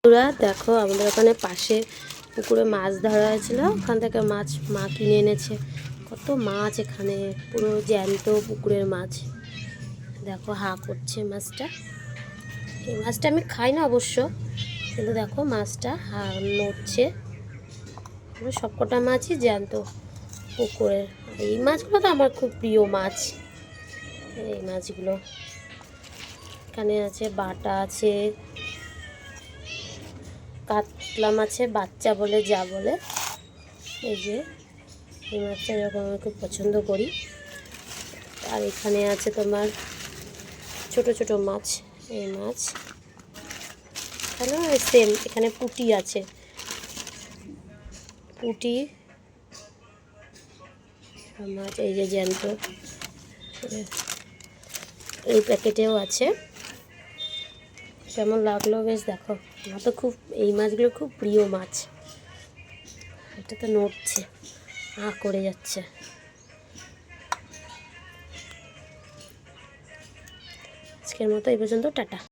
বন্ধুরা দেখো, আমাদের ওখানে পাশে পুকুরে মাছ ধরা হয়েছিল, ওখান থেকে মাছ মা কিনে এনেছে। কত মাছ এখানে, পুরো জ্যান্ত পুকুরের মাছ। দেখো হা করছে মাছটা। এই মাছটা আমি খাই না অবশ্য, কিন্তু দেখো মাছটা হা নড়ছে। সবকটা মাছই জ্যান্ত পুকুরের। এই মাছগুলো তো আমার খুব প্রিয় মাছ। এই মাছগুলো এখানে আছে, বাটা আছে, কাতলা মাছের বাচ্চা বলে যা বলে। এই যে এই মাছটা এরকম আমি খুব পছন্দ করি। আর এখানে আছে তোমার ছোট ছোট মাছ। এই মাছ এখানেও সেম, এখানে পুঁটি আছে, পুঁটি মাছ। এই যে জ্যান্ত, এই প্যাকেটেও আছে। কেমন লাগলো বেশ দেখো। আমার তো খুব এই মাছগুলো খুব প্রিয় মাছ। এটা তো নড়ছে, করে যাচ্ছে। আজকের মতো এই পর্যন্ত, টাটা।